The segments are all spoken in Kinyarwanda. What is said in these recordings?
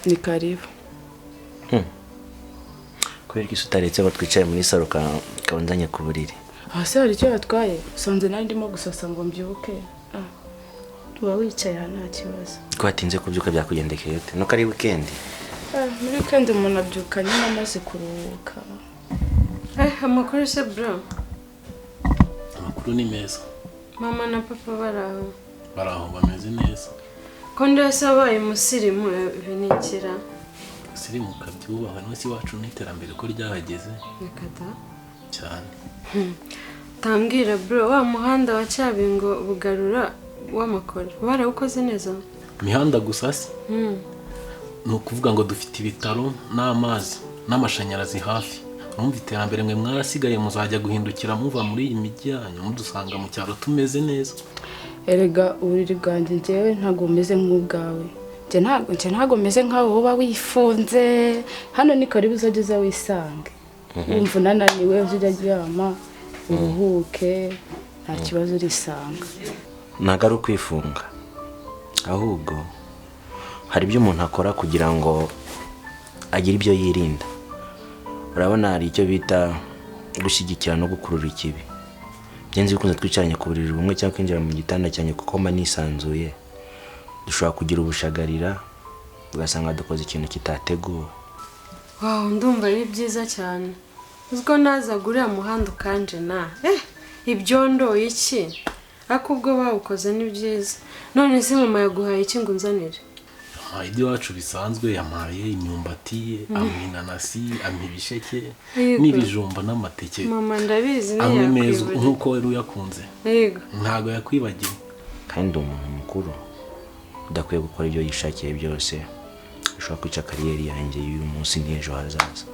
Ni karibu. Kubera ko utaretse ngo twicaye muri salo kabanzanye ku buriri. Hasi hari icyo yatwaye. Sonze nari ndimo gusasa ngo mbyuke. Tuba wicaye nta kibazo. Ko watinze kubyuka byakugendekeye ute? Nuko ari weekend. Muri weekend umuntu abyuka nyine amaze kuruhuka. Amakuru se bro? Amakuru ni meza. Mama na papa Baraho bameze neza. Ko ndese abaye musirimu binikira. Sirimu kabyubaha no si wacu n'iterambere ko ryahageze. Nakata. Cyane. Tambwira bro, wa muhanda wa Cyabingo Bugarura w'amakoro. Barawukoze neza? Mihanda gusa se? No kuvuga ngo dufite ibitaro n'amazi n'amashanyarazi hafi. Urumva iterambere mwe mwarasigaye muzajya guhindukira muva muri iyi mijyi yanyu mudusanga mu cyaro tumeze neza. Erega uburiri bwanjye njyewe ntago meze nk'ubwawe. Ntago meze nkaho woba wifunze. Hano ni karibu uzageza wisange. Wumva unananiwe uzajya ryama uruhuke nta kibazo urisanga. Ntago ari ukwifunga. Ahubwo hari ibyo umuntu akora kugira ngo agire ibyo yirinda. Urabona hari icyo bita gushyigikira no gukurura ikibi. Byenze bikunze twicaranye ku buriri bumwe cyangwa kwinjira mu gitanda cyane kuko mba nisanzuye. Dushobora kugira ubushagarira ugasanga dukoze ikintu kitateguwe. Wow, ndumva ari byiza cyane. Uziko naza guriya muhanda ukanje na. Ibyondo iki? Akubwo bawukoze ni byiza. None se mama yaguhaye iki ngo nzanire? Idi wacu bisanzwe yamaye imyumbati, aminanasi, amibisheke, n'ibijumba n'amateke. Mama ndabizi ni yakwibagiwe. Nkuko wari uyakunze. Yego. Ntago yakwibagiwe. Kandi umuntu mukuru udakwiye gukora ibyo yishakiye byose. Ushobora kwica kariyeri yanjye y'uyu munsi n'ejo hazaza.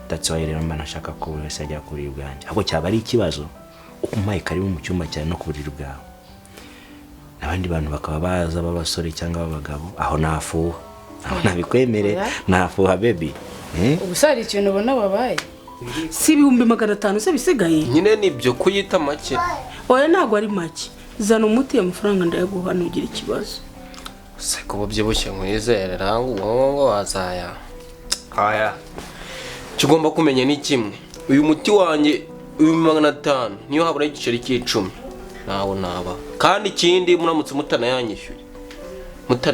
That's why rero mba nashaka ko buri wese ajya ku buriri bwanjye. Ahubwo cyaba ari ikibazo umpaye karibu mu cyumba cyane no ku buriri bwawe. Abandi bantu bakaba baza b'abasore cyangwa abagabo aho nafuha. Aho nabikwemere nafuha baby. Ubusari ikintu ubona babaye. Si 500 se bisigaye. Nyine nibyo kuyita make. Oya ntago ari make. Zana umuti amafaranga ndayaguha nugira ikibazo. Se kubo byibushye nkwizere rangu ngo wazaya. Aya. Kigomba kumenya ni kimwe. Uyu muti wanjye 500 niyo habura igiceri cy'icumi. Nawo naba. Kandi ikindi muramutse mutana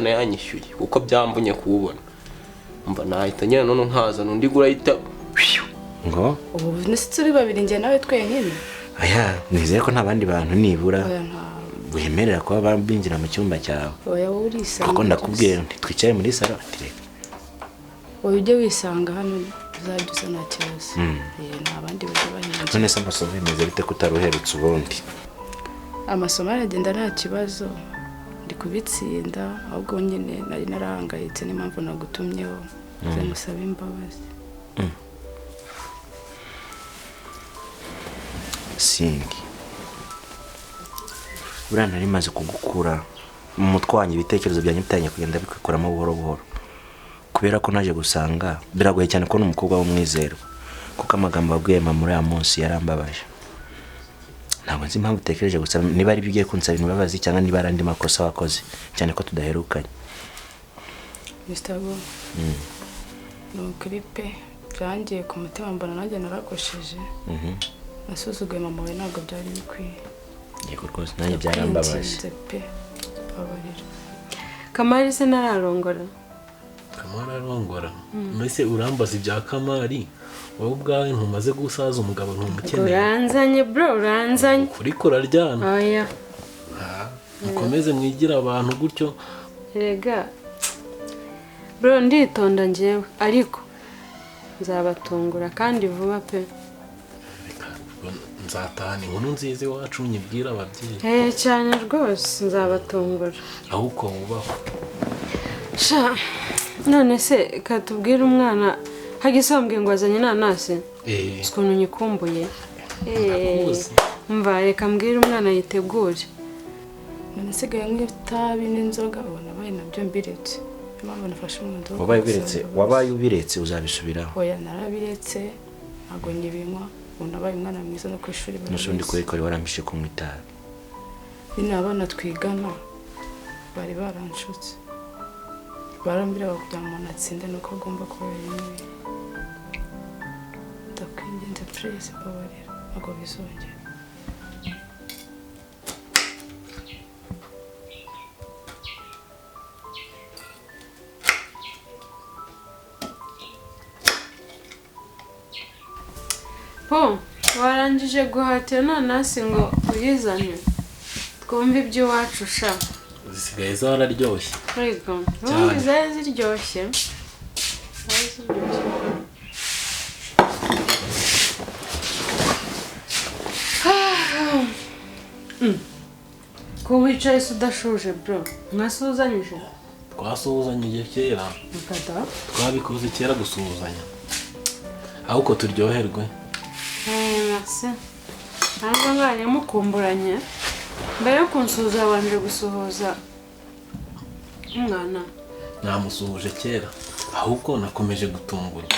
yanyishyuye uko byambunye kubona. Umva nahita nyine none nkaza nundi gurahita ngo ubu nisituri babiri nge nawe twenyine. Aya nizeye ko nta bandi bantu nibura wemerera kuba bambinjira mu cyumba cyawe. Oya urisanga. Kuko ndakubwiye twicaye muri salo atireka. Oya ujye wisanga hano uzabyuza nta kibazo. Nta bandi bajya bahinga. None se amasomo bimeze bite kutaruherutse ubundi? Amasomo aragenda nta kibazo. Ndi kubitsinda ahubwo nyine nari narahangayitse n'impamvu nagutumyeho. Ze musaba imbabazi. Singi. Burana nari maze kugukura mu mutwe wanjye ibitekerezo byanjye bitanye kugenda bikwikuramo buhoro buhoro. Kubera ko naje gusanga biragoye cyane ko n'umukobwa w'umwizero. Kuko amagambo abwiye mama muri ya munsi yarambabaje. Ntabwo nzi impamvu utekereje gusa niba ari bigiye kunsaba imbabazi cyangwa niba ari andi makosa wakoze cyane ko tudaherukanye. Mr. Bo. No clipe byangiye ku mutima mbona nanjye narakosheje. Nasuzuguye mama we ntabwo byari bikwiye. Yego rwose nanjye byarambabaje. Kamari se nararongora. Kamari arongora. Mbese urambaza ibya Kamari. Wowe ubwawe ntumaze gusaza umugabo ntumukeneye. Uranzanye bro, uranzanye. Kuri kuraryana. Oya. Mukomeze mwigira abantu gutyo. Rega. Bro nditonda njyewe ariko nzabatungura kandi vuba pe. Nzatahana inkuru nziza iwacu nyibwira ababyeyi. Cyane rwose nzabatungura. Ahubwo wubaho. Sha none se katubwira umwana hagisombwe ngo azanye nanasi. Ukuntu nyikumbuye. Mva reka mbwira umwana yitegure. Nasigaye nk'itabi n'inzoga ubona baye nabyo mbiretse. Impamvu nafashe umwanzuro. Wabaye ubiretse uzabisubiraho. Oya narabiretse ntago nyibinywa. Unabaye umwana mwiza no kwishuri bari. Nusundi kuri warambishe kumwitara. Ni abana twigana bari baranshutse. barambwira kugira ngo umuntu atsinde nuko agomba kuba yemeye. Ndakwinginze please babarira ntabwo bizongera. Po warangije guhatira nanasi ngo uyizane twumve iby'iwacu sha. zisigaye zararyoshye. Yego ubundi zari ziryoshye. Ko wicaye se udashuje bro mwasuhuzanyije? Twasuhuzanyije kera. Ukada Twabikoze kera gusuhuzanya ahubwo turyoherwe. merci ntabwo mwari mukumburanye mbere yo kunsuhuza wabanje gusuhuza umwana. Namusuhuje kera ahubwo nakomeje gutungurwa.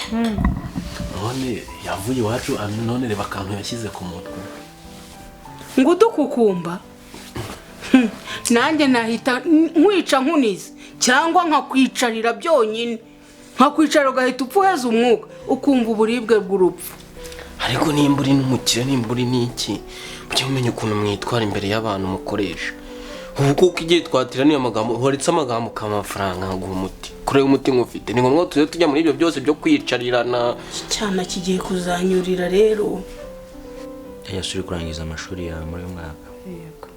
None yavuye iwacu none reba akantu yashyize ku mutwe. ngo udukukumba nanjye nahita nkwica nkunize cyangwa nkakwicarira byonyine nkakwicara ugahita upfuheza umwuka ukumva uburibwe bw'urupfu. ariko nimba uri n'umukire nimba uri n'iki ujye umenya ukuntu mwitwara imbere y'abantu mukoresha. ubu kuko igihe twateraniye amagambo horetse amagambo k'amafaranga nkaguha umuti kureba umuti nk'ufite ni ngombwa tuze tujya muri ibyo byose byo kwicarirana. iki cyana kigiye kuzanyurira rero. yasuri kurangiza amashuri yawe muri uyu mwaka. Yego.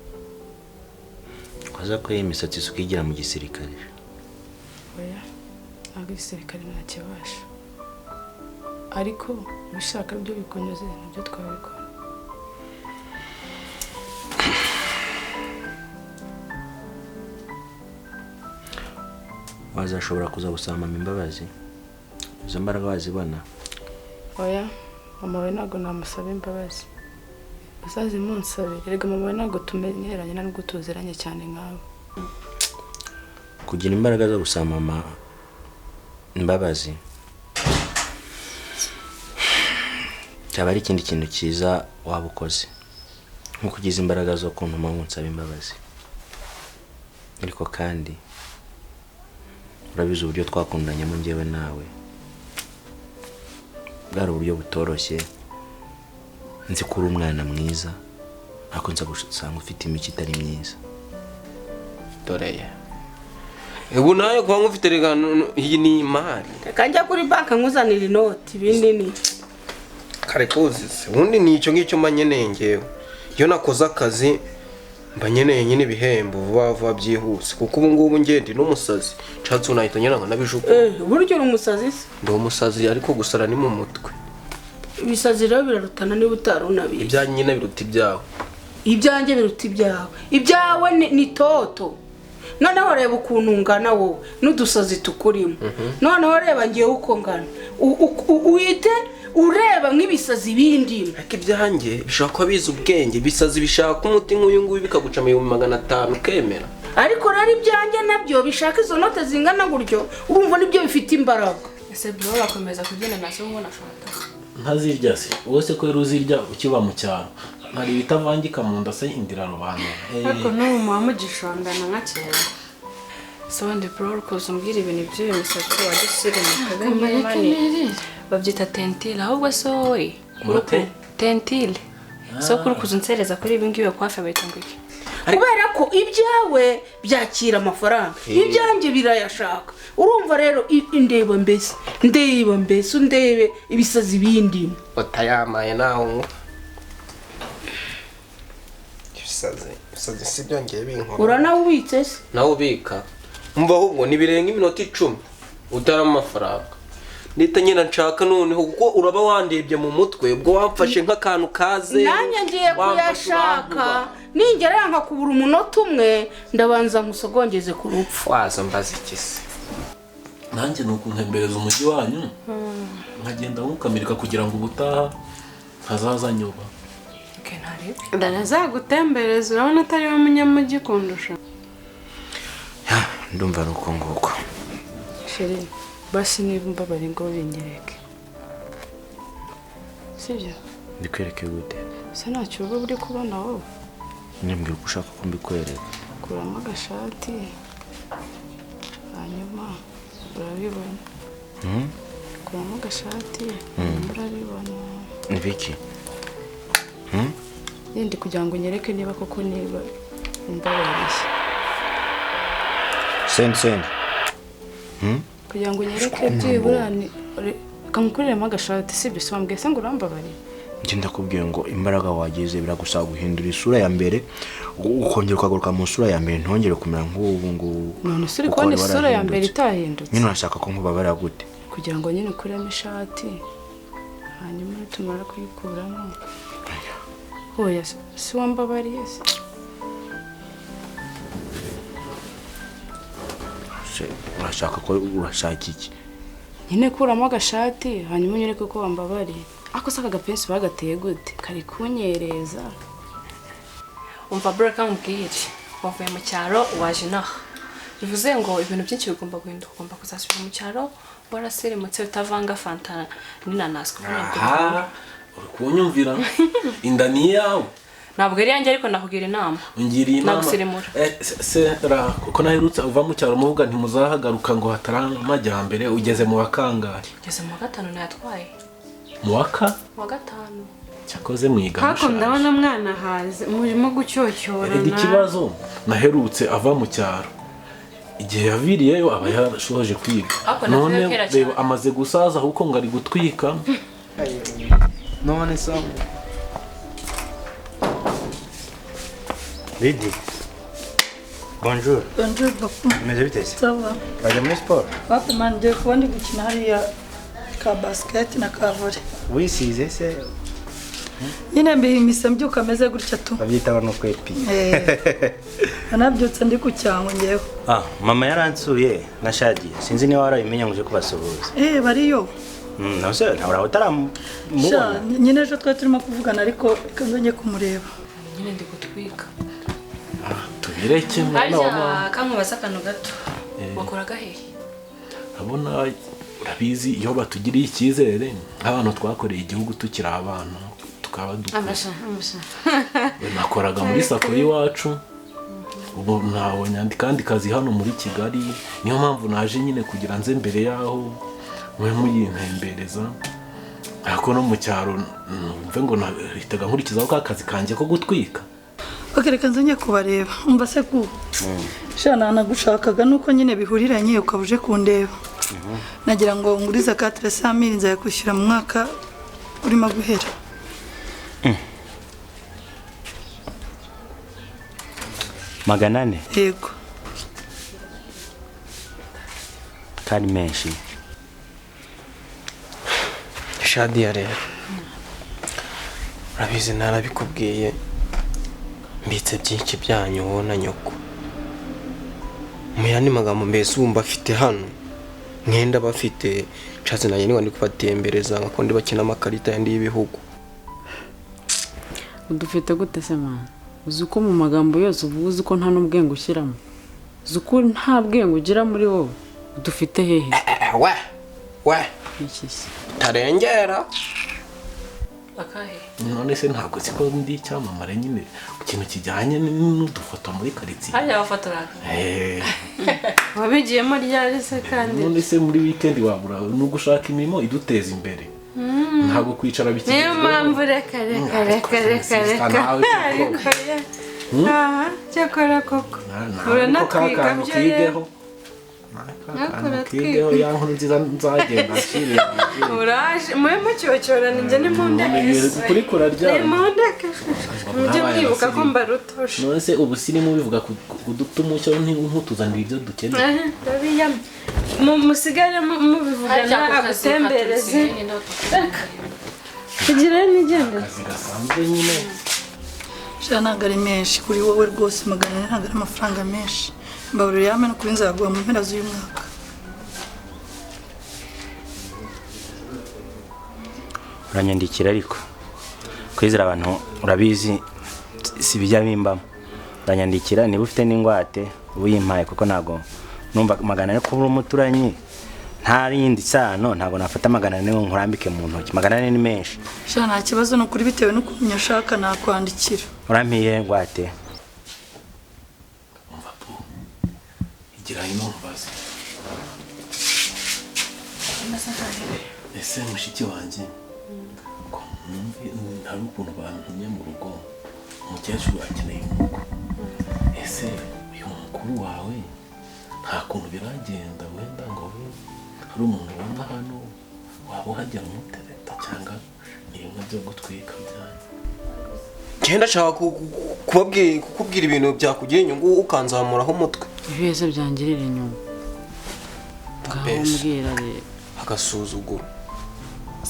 Waza ko imisatsi isuka igira mu gisirikare. Oya ntabwo igisirikare ntakibasha ariko ubishaka byo bikunyuze nabyo twabikora. Wazashobora kuza gusaba mama imbabazi izo mbaraga wazibona. Oya mama we ntabwo namusaba imbabazi uzazimunsabire. Erega mama we ntabwo tumenyeranye nubwo tuziranye cyane nkawe. Kugira imbaraga zo gusaba mama imbabazi cyaba ari ikindi kintu cyiza waba ukoze nko kugize imbaraga zo kuntuma unsaba imbabazi. Ariko kandi urabizi uburyo twakundanyemo njyewe nawe bwari uburyo butoroshye. Nzi ko uri umwana mwiza ariko nza gusanga ufite imico itari myiza. Doreye ubu nawe kuba nk'ufite regano iyi ni imari. reka njya kuri banki nkuzanira inoti binini. kare kuzize ubundi ni icyo ngicyo mba nkeneye ngewe iyo nakoze akazi mba nkeneye nyine ibihembo vuba vuba byihuse kuko ubu ngubu ngende n'umusazi nshatse unahita nyina ngo nabijuko. buryo uri umusazi se? ndi umusazi ariko gusara ni mu mutwe. ibisazi rero birarutana niba utari unabizi. ibyanjye nyine biruta ibyawe. ibyanjye biruta ibyawe. ibyawe ni toto. noneho reba ukuntu ungana wowe n'udusazi tukurimo. noneho reba ngewe uko ngana uhite ureba nk'ibisazi bindi. ariko ibyanjye bishobora kuba bizi ubwenge bisazi bishaka umuti nk'uyu nguyu bikaguca 500 ukemera. ariko rero ibyanjye nabyo bishaka izo note zingana gutyo urumva nibyo bifite imbaraga. ese bro bakomeza kugenda naso ngo nashaka Ntazirya se wose ko ruzirya ukiba mu cyaro hari bitavangika mu nda se indira rubanda. ariko n'ubu muba mugishondana nka kera. So wende bro ukoze umbwira ibintu by'uyu musatsi wadusire mu kabari babyita tentile ahubwo so wowe Mute? tentile so kuri kuzunsereza kuri ibi ngibi kwafa bayita ngo iki. kubera ko ibyawe byakira amafaranga ibyanjye birayashaka. urumva rero ndeba mbese undebe ibisazi bindi. utayamaye naho ngo ibisazi si byongeye binkora. uranawubitse se? nawe ubika umva ahubwo nibirenga iminota 10 utarama amafaranga nita nyina nshaka noneho kuko uraba wandebye mu mutwe ubwo wamfashe nk'akantu kaze. nanjye ngiye kuyashaka ningera nkakubura umunota umwe ndabanza nkusogongeze ku rupfu. waza mbaza iki se? Nanjye nuko ntembereza umujyi wanyu nkagenda nkukamirika kugira ngo ubutaha ntazaza nyuba. Okay ntari. ndanazagutembereza urabona atari we munyamujyi kundusha. Ndumva ari uko nguko. Sheri basi niba mbabari ngo binyereke. Sibyo? Mbikwereke gute? Se ntacyo uba uri kubona wowe. Nyambwira ko ushaka ko mbikwereka. Kuramo agashati hanyuma urabibona kuramo agashati urabibona ni biki yindi kugira ngo nyereke niba koko niba imbabarishye send kugira ngo nyereke byibura kamukuriremo agashati si byo wambwiye se ngo urambabariye njye ndakubwiye ngo imbaraga wagize biragusaba guhindura isura ya mbere ukongera ukagaruka mu sura ya mbere ntongere kumera nk'ubu ngubu none se uri kubona isura ya mbere itahindutse nyine urashaka ko nkubabarira gute kugira ngo nyine ukuremo ishati hanyuma tumara kuyikuramo oya si wambabariye se urashaka ko urashaka iki nyine kuramo agashati hanyuma unyereke ko wambabariye ako saka agapensi bagateye gute kari kunyereza umva buraka mubwire wavuye mu cyaro waje inaha bivuze ngo ibintu byinshi bigomba guhinduka ugomba kuzasubira mu cyaro warasirimutse utavanga fanta n'inanasi uri kunyumvira inda ni iyawe ntabwo ari yanjye ariko nakugira inama ungiriye inama nagusirimura sera kuko naherutse uva mu cyaro muvuga ntimuzahagaruka ngo hatari amajyambere ugeze mu bakangari ugeze mu wa 5 nayatwaye mu wa 5 cyakoze mwiga kako ndabona mwana haze murimo gucyocyorana ikibazo naherutse ava mu cyaro igihe yaviriyeyo aba yarashoje kwiga none reba amaze gusaza kuko ngo ari gutwika none so Lady bonjour bonjour papa meze bite se ça va wajya muri sport wapi man ngiye kuba ndi gukina hariya ka basket na ka volley wisize se nyine mbihimise mbyuka ameze gutya tu babyitaho no kwepi anabyutse ndi ku cyango ngewe mama yaransuye na Shadi sinzi niba warabimenya ngo uje kubasuhuza bariyo no se ntabwo utaramubona nyine ejo twari turimo kuvugana ariko ikazonye kumureba nyine ndi gutwika tubireke mwana wa mama kankubaza akantu gato wakoraga hehe abona urabizi iyo batugiriye icyizere nk'abantu twakoreye igihugu tukiri abana tukaba amasha nakoraga muri sako y'iwacu ubu ntabonye kandi kazi hano muri Kigali niyo mpamvu naje nyine kugira nze mbere yaho mwe muyintembereza ariko no mu cyaro mve ngo nahitaga nkurikizaho ka kazi kanjye ko gutwika reka nzanye kubareba umva se ku shana nagushakaga nuko nyine bihuriranye ukabuje kundeba nagira ngo nguriza 400,000 nzaya kwishyura mu mwaka urimo guhera Magana 4 yego kandi menshi Shadi ya rero urabizi narabikubwiye mbitse byinshi byanyu wona nyoko muyandi magambo mbese wumva afite hano mwenda bafite nshatse nanjye niba ndi kubatembereza nko ndi bakina amakarita yandi y'ibihugu udufite gute se mama uzi ko mu magambo yose uvuga uzi ko nta n'ubwenge ushyiramo uzi ko nta bwenge ugira muri wowe udufite hehe we iki se tarengera akahe none se ntabwo siko ndi cyamamare nyine ikintu kijyanye n'udufoto muri karitsiye hariya bafotoraga wabigiyemo ryari se kandi none se muri weekend wabura no gushaka imirimo iduteza imbere ntabwo kwicara bikiri niyo mpamvu reka cyakora koko uranatwiga byo twigeho ya nkuru nziza nzagenda nshirira uraje mwe mucyocyorana njye nimundeke kuri kurarya nimundeke mujye mwibuka ko mbarutoshe none se ubusirimu bivuga kudutuma cyo ntutuzanira ibyo dukeneye ndabiyamye musigare mubivugana agutembereze kugira n'igende gasanzwe nyine ntabwo ari menshi kuri wowe rwose 400 ntabwo ari amafaranga menshi mbaburira yame no kuri nzaguha mu mpera z'uyu mwaka uranyandikira ariko kwizera abantu urabizi si bijya bimbamo uranyandikira niba ufite n'ingwate uyimpaye kuko ntago numva 400 kubura umuturanyi nta rindi sano ntago nafata 400 nkurambike mu ntoki 400 ni menshi nta kibazo no kuri bitewe no kunyashaka nakwandikira urampiye ngwate igira ino mbaze ese mushiki wanjye ko hari ukuntu bantumye mu rugo umukecuru akeneye umukwe ese uyu mukuru wawe nta kuntu biragenda wenda ngo hari umuntu ubona hano waba uhagera umutereta cyangwa ni bimwe byo gutwika byanyu genda shaka kukubwira ibintu byakugira inyungu ukanzamuraho umutwe ibibazo byangirira inyungu ngaho mbwira rero agasuzuguro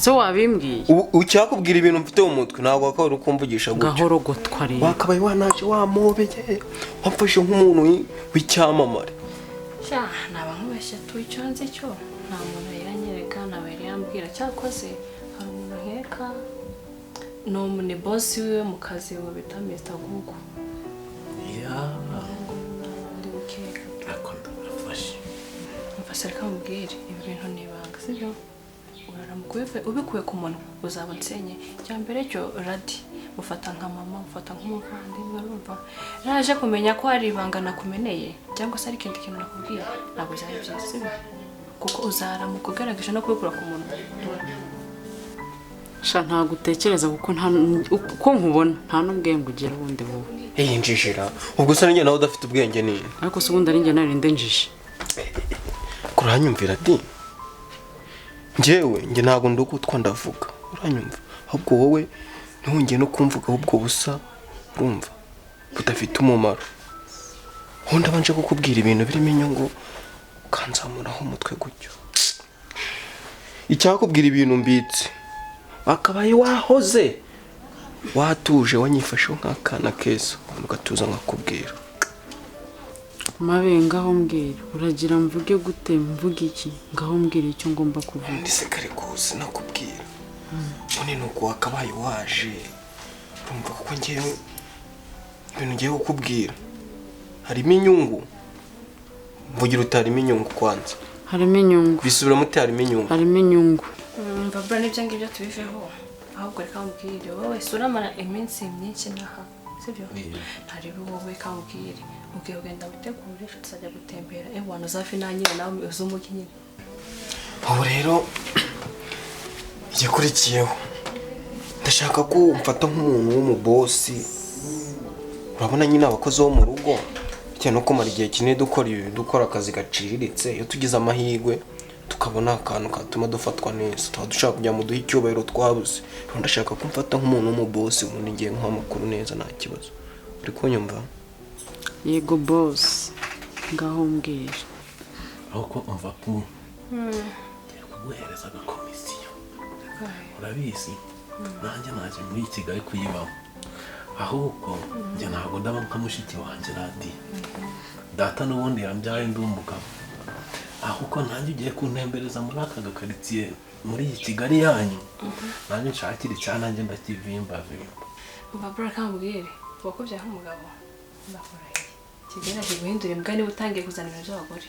se wabimbwiye ucyakubwira ibintu mfite mu mutwe ntabwo wakabura ukumvugisha gutyo gahoro gutwa rero wakabaye wanaje wamobeye wamfashe nk'umuntu w'icyamamare sha naba nkubeshya tu icyo nzi cyo nta muntu yanyereka nawe yambwira cyakoze hari umuntu nkeka ni bosi wiwe mu kazi we bita Mr. Google ndi gukeka akunda barafashe mfashe reka mubwire ibi bintu ni ibanga sibyo uraramuka ubikuye ku muntu uzaba unsenye icya mbere cyo radi ufata nka mama ufata nk'umuvandimwe urumva naje kumenya ko hari ibanga nakumeneye cyangwa se ari ikindi kintu nakubwiye ntabwo byari byiza sibyo kuko uzaramuka ugaragaje no kubikura ku muntu sha ntabwo utekereza kuko uko nkubona nta n'ubwenge ugira ubundi wowe njijira ubwo se njye nawe udafite ubwenge nini ariko se ubundi ari njye narinde njije kuranyumvira ati njyewe ntabwo ndugutwa ndavuga uranyumva ahubwo wowe ntiwongeye no kumvugaho ubwo busa urumva budafite umumaro ubundi abanje kukubwira ibintu birimo inyungu ukanzamuraho umutwe gutyo icyakubwira ibintu mbitse wakabaye wahoze watuje wanyifasheho nk'akana keza ugatuza nkakubwira mabe ngaho mbwira uragira mvuge gute mvuge iki ngaho mbwira icyo ngomba kuvuga ndise kare kose nakubwira none nuko wakabaye waje urumva kuko ngewe ibintu ngiye kukubwira harimo inyungu mvugira utarimo inyungu kwanza harimo inyungu bisubira muti harimo inyungu harimo inyungu mbabura n'ibyo ngibyo tubiveho ahubwo reka mubwire wowe uramara iminsi myinshi n'aha sibyo ntaribe wowe kambwire ubwiye ugenda witegure tuzajya gutembera ewana uzafi nanyira nawe uzumuke nyine ubu rero igikurikiyeho ndashaka ko umfata nk'umuntu w'umubosi urabona nyine abakozi bo mu rugo bitewe no kumara igihe kinini dukora akazi gaciriritse iyo tugize amahirwe tukabona akantu katuma dufatwa neza tuba dushaka kujya mu duhe icyubahiro twabuze rero ndashaka ko umfata nk'umuntu w'umubosi ubundi ngiye nkuha amakuru neza nta kibazo uri kunyumva yego bosi ngaho mbwira ahubwo umva ngiye kuguhereza agakomisiyo urabizi nanjye naje muri Kigali kuyibamo ahubwo njye ntabwo ndaba nka mushiki wanjye radi data n'ubundi yambyaye ndi umugabo ahubwo nanjye ugiye kuntembereza muri aka gakaritsiye muri iyi Kigali yanyu nanjye nshakira icyananjye ndakivimba mbabura kambwire wakubyaho umugabo ndakurahiye Kigali aje guhindura imbwa niba utangiye kuzana ibintu by'abagore